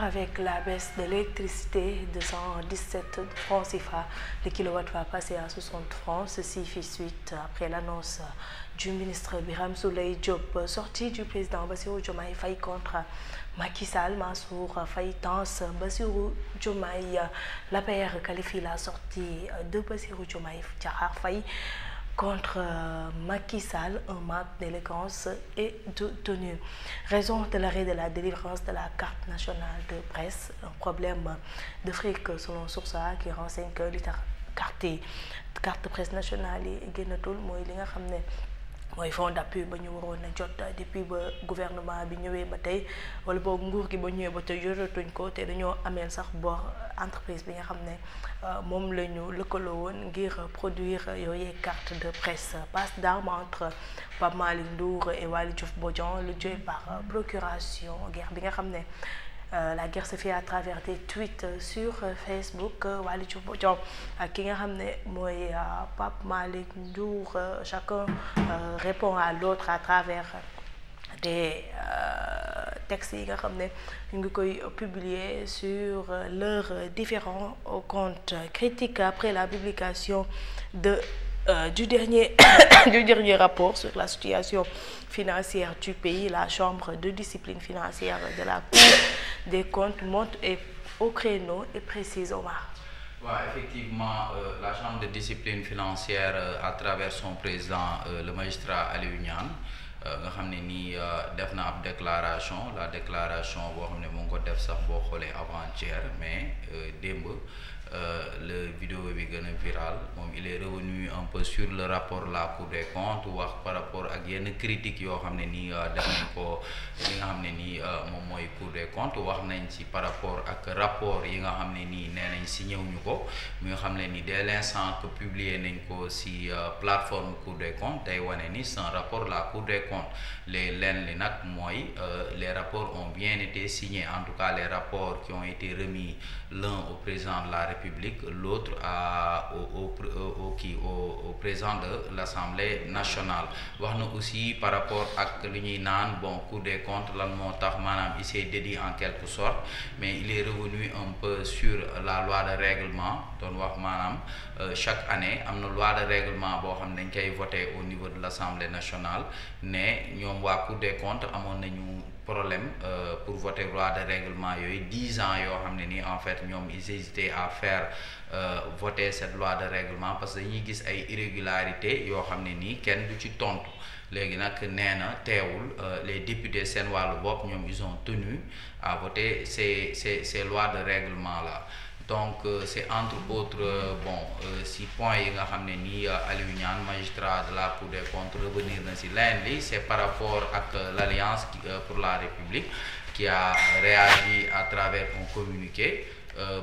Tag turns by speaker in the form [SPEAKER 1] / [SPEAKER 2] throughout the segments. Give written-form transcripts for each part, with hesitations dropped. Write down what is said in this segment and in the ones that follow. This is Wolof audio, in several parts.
[SPEAKER 1] avec la baisse de l'électricité de 117 francs CFA, le kilowatt va passer à 60 francs. Ceci fait suite après l'annonce du ministre Birame Souleye Diop, sortie du président Bassirou Diomaye Faye contre Macky Sall. Mansour Faye tense Bassirou Diomaye. L'APR qualifie la sortie de Bassirou Diomaye Diakhar Faye contre Macky Sall, un manque d'élégance et de tenue. Raison de l'arrêt de la délivrance de la carte nationale de presse, un problème de fric selon Source A qui renseigne que li tax carte presse nationale yi génnatul mooy li nga xam ne mooy fonds d'appui ba ñu waroon a jot depuis ba gouvernement bi ñëwee ba tey wala boog nguur gi ba ñëwee ba tey jotatuñ ko te dañoo ameel sax bor entreprise bi nga xam ne moom la ñu lëkkaloo woon ngir produire yooyee carte de presse. Passe d'armes entre Pape Malick Ndour et Waly Diouf Bodian, le jeu par procuration. Guerre bi nga xam ne la guerre se fait à travers des tweets sur Facebook. Waly Diouf Bodian ak ki nga xam ne mooy Pape Malick Ndour, chacun répond à l'autre à travers des textes yi nga xam ne ñu ngi koy publier sur leurs différents comptes. Critique après la publication du dernier rapport sur la situation financière du pays. La chambre de discipline financière de la Cour des comptes monte au créneau et précise. Omar.
[SPEAKER 2] Effectivement, la chambre de discipline financière à travers son président, le magistrat Aliou Niane, nga xam ne nii def na ab déclaration la déclaration boo xam ne mu ngi ko def sax boo xoolee avant-hier, mais démb le vidéo bi gën a viral moom il est revenu un peu sur le rapport la Cour des comptes, wax par rapport ak yenn critiques yoo xam ne nii def nañ ko li nga xam ne nii moom mooy Cour des comptes. Wax nañ ci par rapport ak rapport yi nga xam ne nii nee nañ si ñëwuñu ko, mu nga xam ne ni dès l'instant que publier nañ ko si plateforme Cour des comptes day wane ni c'est un rapport la Cour des comptes. Leen li nag mooy les rapports ont bien été signés, en tout cas les rapports qui ont été remis, l'un au président de la République, l'autre au président de l'Assemblée nationale. Wax na aussi par rapport ak li ñuy naan bon Cour des comptes lan moo tax maanaam il s'est dédié en quelque sorte, mais il est revenu un peu sur la loi de règlement. Doon wax maanaam chaque année am na loi de règlement boo xam ne dañ koy voter au niveau de l'Assemblée nationale, ne ñoom waa Cour des comptes amoon nañu problème pour voter loi de règlement yooyu 10 ans yoo xam ne nii en fait ñoom ils hésitaient à faire voter cette loi de règlement parce que dañuy gis ay irrégularités yoo xam ne nii kenn du ci tontu. Léegi nag nee na teewul les députés seen wàllu bopp ñoom ils ont tenu à voter ces lois de règlement là. Donc c'est entre autres si points yi nga xam ne nii Aliou Niane, magistrat de la Cour des comptes, revenir na si leen li c'est par rapport ak l'Alliance pour la République qui a réagi à travers un communiqué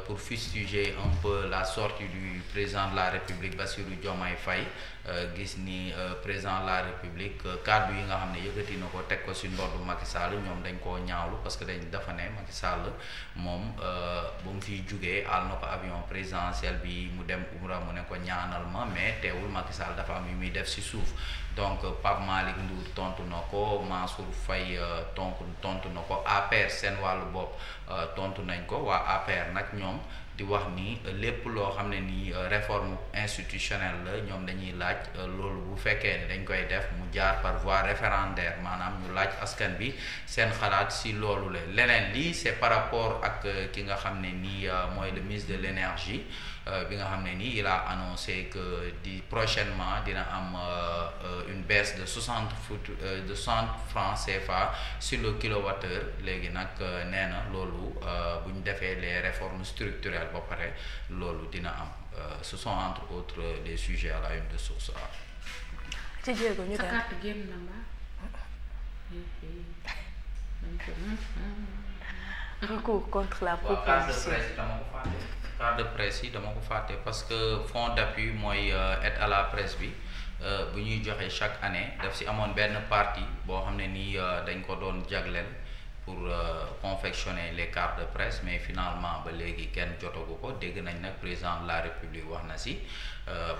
[SPEAKER 2] pour fustiger un peu la sortie du président de la République Bassirou Diomaye Faye. Gis ni président de la République kàddu yi nga xam ne yëkkati na ko teg ko si ndoddu Macky Sall ñoom dañ koo ñaawlu parce que dañ dafa ne Macky Sall moom ba mu fiy jugee àll na ko avion présidentiel bi mu dem Umra mu ne ko ñaanal ma, mais teewul Macky Sall dafa am yu muy def si suuf. Donc Pape Malick Ndour tontu na ko, Mansour Faye tontu na ko, APR seen wàllu bopp tontu nañ ko. Waa APR nag ñoom di wax ni lépp loo xam ne nii réforme institutionnelle la ñoom dañuy laaj loolu bu fekkee ne dañ koy def mu jaar par voie référendaire, maanaam ñu laaj askan bi seen xalaat si loolu la. Leneen lii c'est par rapport ak ki nga xam ne nii mooy le ministre de l'énergie bi nga xam ne nii il a annoncé que prochainement dina am une baisse de 60 francs CFA sur le kilowattheure. Léegi nag nee na loolu bu ñu defee les réformes structurelles ba pare loolu dina am. Ce sont entre autres des sujets à la une de Source A.
[SPEAKER 1] ci jéego ñu
[SPEAKER 3] sa carte génn na mbaa
[SPEAKER 1] recours contre la proposition.
[SPEAKER 2] Carte de presse yi dama ko fàtte parce que fonds d'appui mooy aide à la presse bi bu ñuy joxe chaque année daf si amoon benn partie boo xam ne nii dañ ko doon jagleel pour confectionner les cartes de presse mais finalement ba léegi kenn jotagu ko dégg nañ nag président de la république wax na si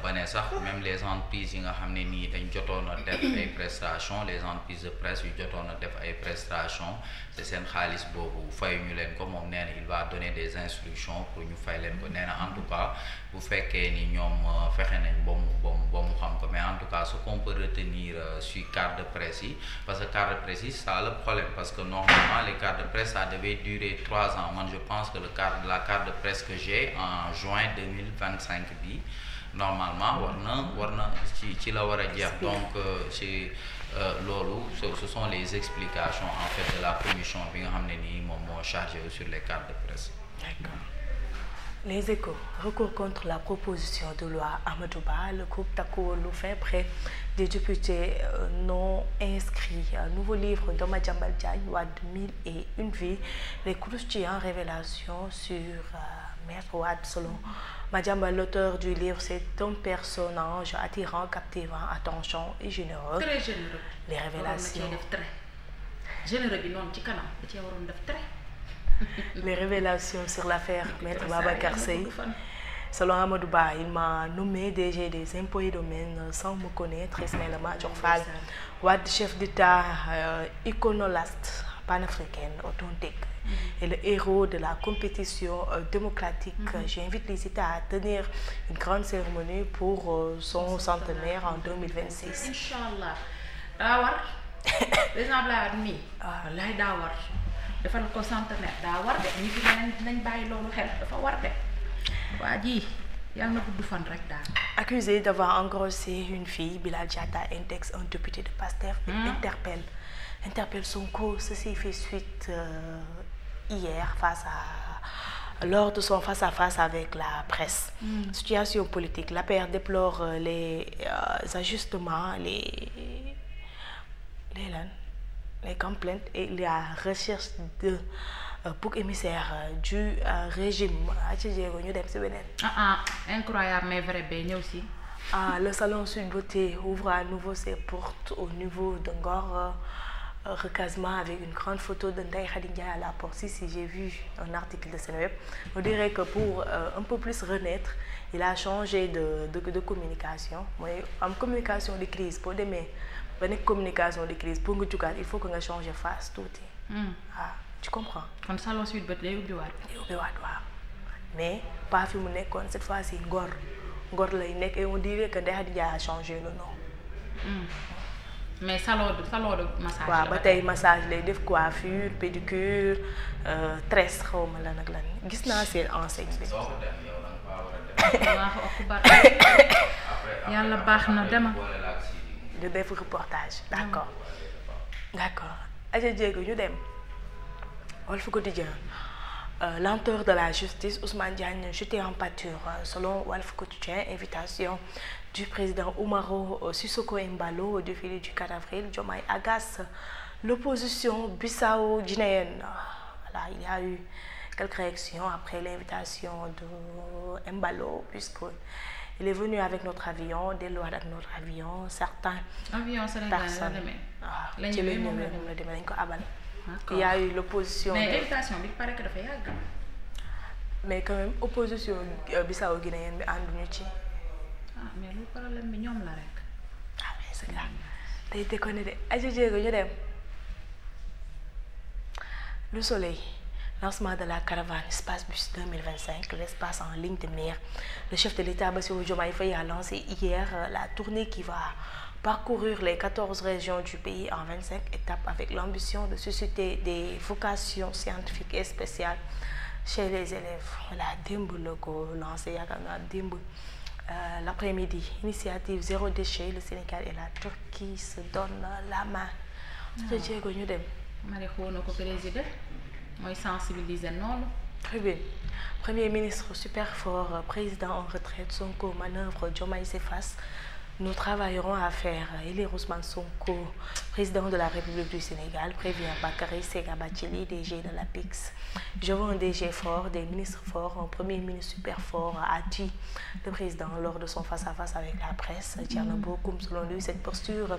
[SPEAKER 2] ba ne sax même les entreprises yi nga xam ne nii dañ jotoon a def ay prestations les entreprises de presse yu jotoon a def ay prestations te seen xaalis boobu fay ñu leen ko moom nee na il va donner des instructions pour ñu fay leen ko nee na en tout cas bu fekkee ni ñoom fexe nañ ba mu xam ko mais en tout cas ce qu'on peut retenir sur carte de presse yi parce que carte de presse yi ça le problème parce que normalement les cartes de presse ça devait durer 3 ans man je pense que la carte de presse que j'ai en juin 2025 bi normalement war na ci la war a jeex donc ci loolu ce sont les explications en fait de la commission bi nga xam ne nii moom moo chargé sur les cartes de presse.
[SPEAKER 1] D'accord. Les Échos, recours contre la proposition de loi Amadou Ba, le groupe Takku Wallu fait près des députés non inscrits. Un nouveau livre de Madiambal Diagne, Wade 1001 vies, les croustillants révélations sur Maître Wade. Selon Madiambal, l'auteur du livre, c'est un personnage attirant, captivant, attachant et généreux.
[SPEAKER 3] Très généreux.
[SPEAKER 1] Les révélations.
[SPEAKER 3] Généreux bi noonu ci kanam da cee waroon def très.
[SPEAKER 1] Les révélations sur l'affaire Maître Babacar Seye. Selon Amadou Ba, il m'a nommé DG des impôts et domaines sans me connaître. Ismaïla Madior Fall, Wade, chef d'État iconoclaste panafricaine authentique et le héros de la compétition démocratique. J'invite les États à tenir une grande cérémonie pour son centenaire en 2026.
[SPEAKER 3] Inch'Allah daa war président Abdoulaye Wade mii wallaay daa war defal ko centenaire daa war de ñi fi nañ bàyyi loolu xel dafa war de waa ji yàlla na gudd fan rek daal.
[SPEAKER 1] Accusé d'avoir engrossé une fille, Bilal Diatta, indexe un député de Pastef, interpelle Sonko. Ceci fait suite hier lors de son face-à-face avec la presse. Situation politique. L'APR déplore les ajustements, les complaintes et la recherche de bouc émissaire du régime.
[SPEAKER 3] Incroyable mais vrai ba ñëw si.
[SPEAKER 1] Le salon Sweet Beauté ouvre à nouveau ses portes au niveau de Ngor. Recasement avec une grande photo de Ndeye Khady Ndiaye à la porte. Si j'ai vu un article de Seneweb, on dirait que pour un peu plus renaître, il a changé de communication. Mooy am communication de crise boo demee ba nekk communication de crise pour nga jugaat il faut que nga changer face tuuti. Tu comprends.
[SPEAKER 3] kon salon Sweet Beauté day ubbiwaat.
[SPEAKER 1] day ubbiwaat waaw mais pas fi mu nekkoon cette fois-ci Ngor lay nekk et on dirait que Ndeye Khady Ndiaye a changé le nom.
[SPEAKER 3] mais salon de massage.
[SPEAKER 1] waaw ba tey massage lay def coiffure pédicure tresse xaw ma lan ak lan gis naa seen enseigne bi.
[SPEAKER 3] yàlla baax na dema.
[SPEAKER 1] de def reportage d'accord. aja jéego ñu dem Walf Quotidien. Lenteur de la justice, Ousmane Diagne jeté en pâture. Selon Walf Quotidien, invitation du président Umaro Sissoko Embalo au défilé du 4 avril. Diomaye agace l'opposition bissau-guinéenne. Voilà, il y a eu quelques réactions après l'invitation de Embalo, puisqu'il est venu avec notre avion, des lois avec notre avion, certains personnes. Il y a eu l'opposition.
[SPEAKER 3] Mais l'invitation, il paraît que dafay yàgg.
[SPEAKER 1] Mais quand même opposition bissau-guinéenne bi ànduñu ci.
[SPEAKER 3] Mais le problème bi ñoom la rek.
[SPEAKER 1] Mais c'est grave. Day déconné de aja jéego ñu dem. Le Soleil. Lancement de la caravane Espace Bus 2025, l'espace en ligne de mire. Le chef de l'État Bassirou Diomaye Faye a lancé hier la tournée qui va parcourir les 14 régions du pays en 25 étapes avec l'ambition de susciter des vocations scientifiques et spéciales chez les élèves. Voilà, démb la ko lancé yaakaar naa démb l'après-midi. Initiative zéro déchet, le Sénégal et la Turquie se donnent la main. Sa jéego ñu dem.
[SPEAKER 3] Mari xoo na ko président mooy sensibiliser noonu.
[SPEAKER 1] Tribune. Premier ministre super fort, président en retraite, Sonko manœuvre, Diomaye s'efface. Nous travaillerons à faire élire Ousmane Sonko, président de la République du Sénégal, prévient Bakary Sega Bathily, DG de l'APIX. Je veux un DG fort, des ministres forts, un premier ministre super fort, a dit le président lors de son face-à-face avec la presse. Thierno Bocoum, selon lui, cette posture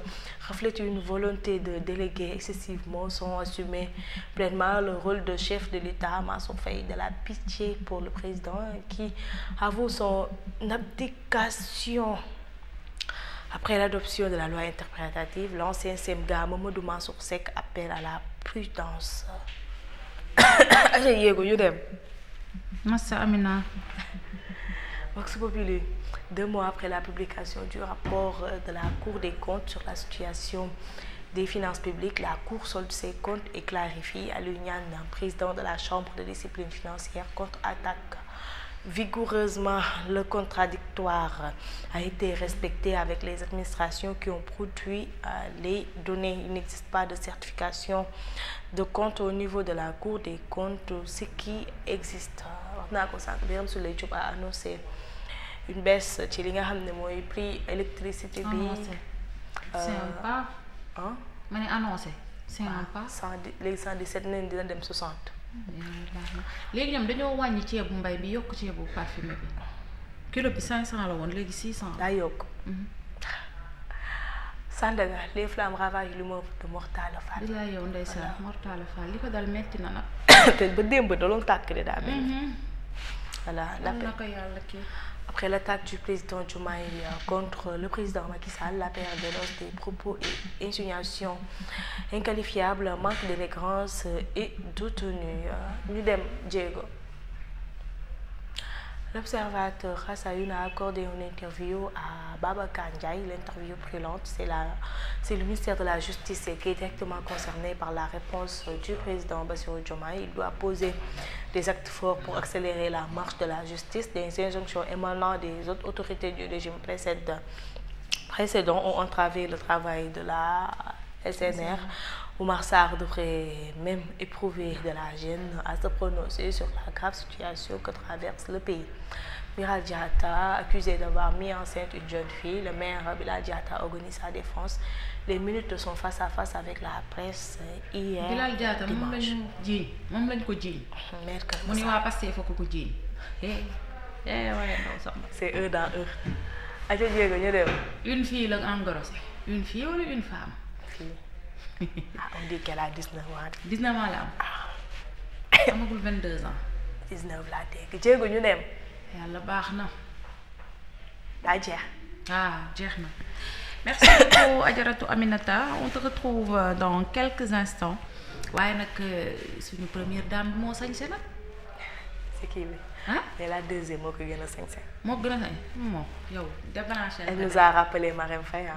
[SPEAKER 1] reflète une volonté de déléguer excessivement sans assumer pleinement le rôle de chef de l'État. Mansour Faye de la pitié pour le président qui avoue son abdication. Après l'adoption de la loi interprétative, l'ancien SEMGA Mamadou Mansour Seck appelle à la prudence.
[SPEAKER 3] Massa Amina.
[SPEAKER 1] Vox Populi, 2 mois après la publication du rapport de la Cour des comptes sur la situation des finances publiques, la Cour solde ses comptes et clarifie. Aliou Niane, président de la Chambre de discipline financière, contre-attaque vigoureusement. Le contradictoire a été respecté avec les administrations qui ont produit les données. Il n'existe pas de certification de compte au niveau de la Cour des comptes. Ce qui existe, Birame Souleye Diop a annoncé une baisse ci li nga xam ne mooy prix électricité bi.
[SPEAKER 3] C'est un pas.
[SPEAKER 1] Hein?
[SPEAKER 3] Ma ne annoncé. C'est un pas.
[SPEAKER 1] Léegi 117 nañ dina dem 60.
[SPEAKER 3] léegi ñoom dañoo wàññi ceebu mbay bi yokk ceebu parfumé bi kilo bi 500 la woon léegi 600.
[SPEAKER 1] daa yokk. Sandaga les flammes ravagent l'immeuble de Mortala Fall.
[SPEAKER 3] bilaay yow ndeysaan Mortala Fall li ko dal metti na nag.
[SPEAKER 1] te ba démb da doon tàkk de daa mel. Voilà.
[SPEAKER 3] na ko yàlla kii.
[SPEAKER 1] Après l'attaque du président Diomaye contre le président Macky Sall, la paire dénonce des propos et insinuations inqualifiables, manque d'élégance et de tenue. Ñu dem Diego. L'Observateur Rassayoun a accordé une interview à Babacar Ndiaye. L'interview brûlante, c'est le ministère de la Justice qui est directement concerné par la réponse du président Bassirou Diomaye. Il doit poser des actes forts pour accélérer la marche de la justice. Des injonctions émanant des autres autorités du régime précédent ont entravé le travail de la SNR. Oumar Sarr devrait même éprouver de la gêne à se prononcer sur la grave situation que traverse le pays. Bilal Diatta, accusé d'avoir mis enceinte une jeune fille, le maire Bilal Diatta organise sa défense. Les minutes de son face-à-face avec la presse hier.
[SPEAKER 3] Bilal Diatta moom lañ ko jiiñ.
[SPEAKER 1] maire Kër
[SPEAKER 3] mu ni waa Pastef fa ko jiiñ. waaye ndaw sax.
[SPEAKER 1] C'est eux dans eux. Aja Diego ñu dem.
[SPEAKER 3] Une fille la engrossé. Une fille wala une femme.
[SPEAKER 1] Fille. On dit qu'elle a 19 ans.
[SPEAKER 3] 19 ans la am. Amagul 22 ans.
[SPEAKER 1] 19 laa dégg Diego ñu dem.
[SPEAKER 3] Yàlla baax na.
[SPEAKER 1] daa jeex.
[SPEAKER 3] Jeex na. Merci beaucoup Adjaratou Aminata. On te retrouve dans quelques instants. waaye nag suñu première dame bi moo sañse nag.
[SPEAKER 1] C'est kii bi. mais la deuxième moo ko gën a sañse.
[SPEAKER 3] moo gën a sañ moom yow débranché.
[SPEAKER 1] Elle nous a rappelé Marème Faye.